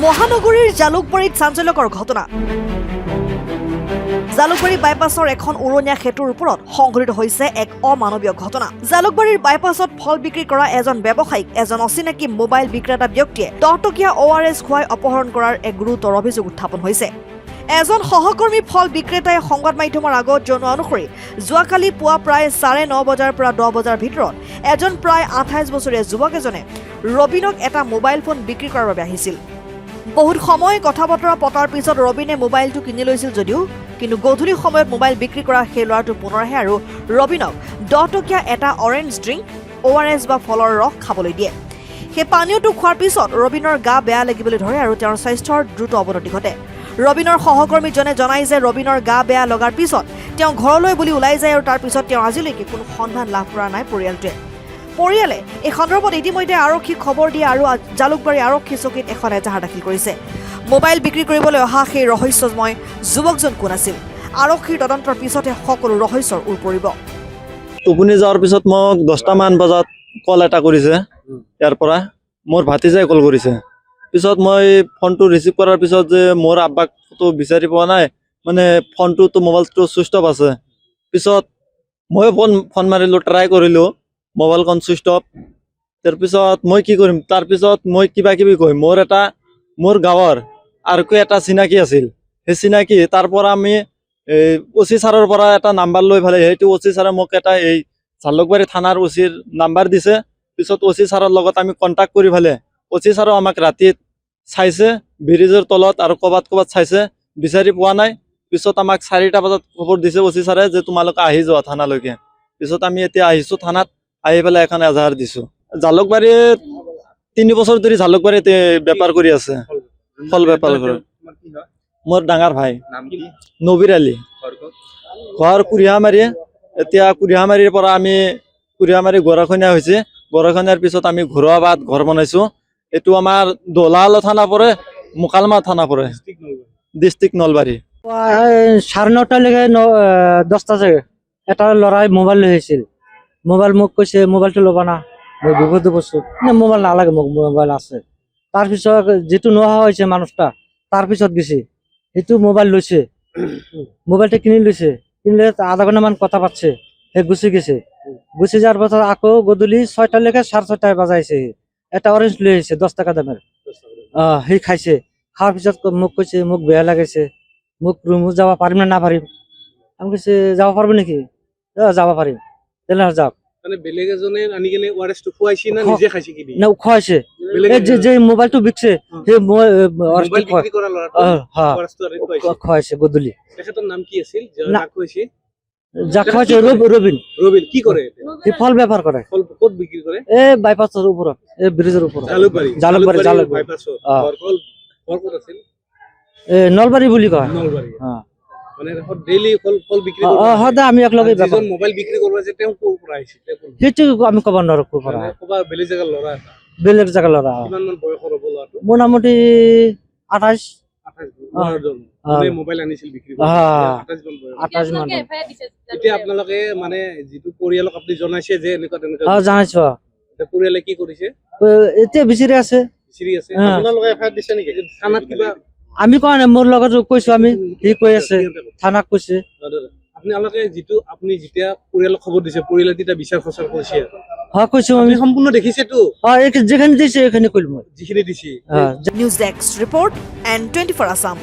মহানগৰীৰ জালুকবাৰীত চাঞ্চল্যকৰ ঘটনা। জালুকবাৰী বাইপাছৰ এখন উৰণীয়া সেতুৰ ওপৰত সংঘটিত হৈছে এক অমানৱীয় ঘটনা। জালুকবাৰীৰ বাইপাছত ফল বিক্ৰী কৰা এজন ব্যৱসায়ীক এজন অচিনাকি মোবাইল বিক্ৰেতা ব্যক্তিয়ে 10 টকীয়া ORS খুৱাই অপহৰণ কৰাৰ এক গুৰুতৰ অভিযোগ উত্থাপন হৈছে। এজন সহকৰ্মী ফল বিক্ৰেতাই সংবাদ মাধ্যমৰ আগত জনোৱা অনুসৰি যোৱাকালি পুৱা প্ৰায় 9:30 বজাৰ পৰা 10 বজাৰ ভিতৰত এজন প্ৰায় 28 বছৰীয়া যুৱক এজনে ৰবিনক এটা মোবাইল ফোন বিক্ৰী কৰাৰ বাবে আহিছিল। বহুত সময় কথা বতৰা পতাৰ পিছত ৰবিনে মোবাইলটো কিনি লৈছিল যদিও কিন্তু গধূলি সময়ত মোবাইল বিক্ৰী কৰা সেই ল'ৰাটো পুনৰ আহে আৰু ৰবিনক 10 টকীয়া এটা অৰেঞ্জ ড্ৰিংক ORS বা ফলৰ ৰস খাবলৈ দিয়ে। সেই পানীয়টো খোৱাৰ পিছত ৰবিনৰ গা বেয়া লাগিবলৈ ধৰে আৰু তেওঁৰ স্বাস্থ্যৰ দ্ৰুত অৱনতি ঘটে। ৰবিনৰ সহকৰ্মীজনে জনায় যে ৰবিনৰ গা বেয়া লগাৰ পিছত তেওঁ ঘৰলৈ বুলি ওলাই যায় আৰু তাৰ পিছত তেওঁ আজিলৈকে কোনো সন্ধান লাভ কৰা নাই পৰিয়ালটোৱে। পৰিয়ালে এই সন্দৰ্ভত ইতিমধ্যে আৰক্ষীক খবৰ দিয়ে আৰু জালুকবাৰী আৰক্ষী চকীত এখন এজাহাৰ দাখিল কৰিছে। মোবাইল বিক্ৰী কৰিবলৈ অহা সেই ৰহস্যময় যুৱকজন কোন আছিল? আৰক্ষীৰ তদন্তৰ পিছতে সকলো ৰহস্যৰ ওৰ পৰিব। টোপনি যোৱাৰ পিছত মোক 10টামান বজাত কল এটা কৰিছে। ইয়াৰ পৰা মোৰ ভাতিজাই কল কৰিছে। পিছত মই ফোনটো ৰিচিভ কৰাৰ পিছত যে মোৰ আব্বাকটো বিচাৰি পোৱা নাই, মানে ফোনটোতো মোবাইলটো চুইচ অফ আছে। পিছত মই ফোন মাৰিলোঁ, ট্ৰাই কৰিলোঁ, মোবাইলখন চুইচ অফ। তাৰপিছত মই কি কৰিম, তাৰপিছত মই কিবা কিবি কৰিম। মোৰ গাঁৱৰ আৰু এটা চিনাকি আছিল, সেই চিনাকি তাৰ পৰা আমি OC ছাৰৰ পৰা এটা নাম্বাৰ লৈ পেলাই সেইটো OC ছাৰে মোক এটা এই জালুকবাৰী থানাৰ OCৰ নাম্বাৰ দিছে। পিছত OC ছাৰৰ লগত আমি কণ্টেক্ট কৰি পেলাই OC ছাৰো আমাক ৰাতি চাইছে ব্ৰিজৰ তলত আৰু ক'ৰবাত চাইছে, বিচাৰি পোৱা নাই। পিছত আমাক 4টা বজাত খবৰ দিছে OC ছাৰে যে তোমালোকে আহি যোৱা থানালৈকে। পিছত আমি এতিয়া আহিছোঁ থানাত, আহি পেলাই এখন এজাহাৰ দিছোঁ। জালুকবাৰীত 3 বছৰ ধৰি জালুকবাৰীত বেপাৰ কৰি আছে, ফল বেপাৰ কৰে। মোৰ ডাঙৰ ভাই নবীৰ আলী, ঘৰ কুৰিহামাৰী। এতিয়া কুৰিহামাৰীৰ পৰা আমি কুৰিহামাৰী গৰাখনীয়া হৈছে। গৰাখনীয়াৰ পিছত আমি ঘৰুৱাবাদ ঘৰ বনাইছোঁ। এইটো আমাৰ দলাল থানা পৰে, মোকালমা থানা পৰে, ডিষ্ট্ৰিক্ট নলবাৰী। 9:30লৈকে 10টা জেগা এটা ল'ৰাই মোবাইল লৈ আহিছিল। মোবাইল মোক কৈছে মোবাইলটো ল'বা না, মই বিপদে পড়ছো, মোবাইল নালাগে, মোক মোবাইল আছে। তাৰপিছত যিটো নোহোৱা হৈছে মানুহটা, তাৰপিছত গেছে সেইটো মোবাইল লৈছে, মোবাইলটা কিনি লৈছে। কিনিলে আধা ঘণ্টামান কথা পাতছে, সেই গুচি গেছে। গুচি যাওয়ার পাছত আকৌ গধূলি 6টালৈকে 6:30 বাজাইছে। এটা অরেঞ্জ লৈ আহিছে 10 টাকা দামের, সেই খাইছে। খাওয়ার পিছত মোক কৈছে মোক বেয়া লাগিছে, মোক রুমত যাব পাৰিম না নাপাৰিম। আমি কৈছে যাব পাৰবো নাকি? যাব পাৰিম, তেলে যাওক। মানে বেলেগ এজনে আনি কেনে ORSটো খুৱাইছে না নিজে খাইছে কি? না খুৱাইছে, যে মোবাইলটো বিকছে সেই মোবাইল বিক্ৰী কৰা ল'ৰাটো ORSটো আনি খুৱাইছে গধূলি। তেখেতৰ নাম কি আছিল যাক খুৱাইছে? যাক খুৱাইছে ৰবিন। ৰবিন কি কৰে? সি ফল বেপাৰ কৰে। ফল ক'ত বিক্ৰী কৰে? বাইপাছৰ ওপৰত, ব্ৰিজৰ ওপৰত। জালুকবাৰী বাইপাছৰ। ঘৰ ক'ত আছিল? নলবাৰী বুলি কয়। নলবাৰী। মানে ডেইলি ফল বিক্ৰী কৰে। সদায় আমি একলগে যিজন মোবাইল বিক্ৰী কৰিব আছে তেওঁ ক'ৰ পৰা আহিছে? সেইটো আমি ক'ব নোৱাৰো ক'ৰ পৰা। ক'বা বেলেগ জাগাৰ ল'ৰা। বেলেগ জাগাৰ ল'ৰা। কিমান মান বয়সৰ হ'ব ল'ৰাটো? মোটামুটি 28 মানে মোবাইল আনিছিল বিক্ৰী কৰিব। 28 মান। এতিয়া আপোনালোকে মানে যিটো পৰিয়ালক আপুনি জনাইছে যে এনেকুৱা তেনেকুৱা? জানাইছো। পৰিয়ালে কি কৰিছে? এতিয়া বিচাৰি আছে। আপোনালোকে এফআইআৰ দিছে নেকি? থানাত কিবা আমি কোৱা নাই, মোৰ লগত কৈছো আমি, সি কৈ আছে থানাক কৈছে। আপোনালোকে আপুনি যেতিয়া পৰিয়ালক খবৰ দিছে, পৰিয়ালে তেতিয়া বিচাৰ খোচাৰ কৰিছে? কৈছো আমি, সম্পূৰ্ণ দেখিছেতো? যেখানে দিছে এখানে কইল মই যিখিনি দিছে। News desk report and 24 Assam।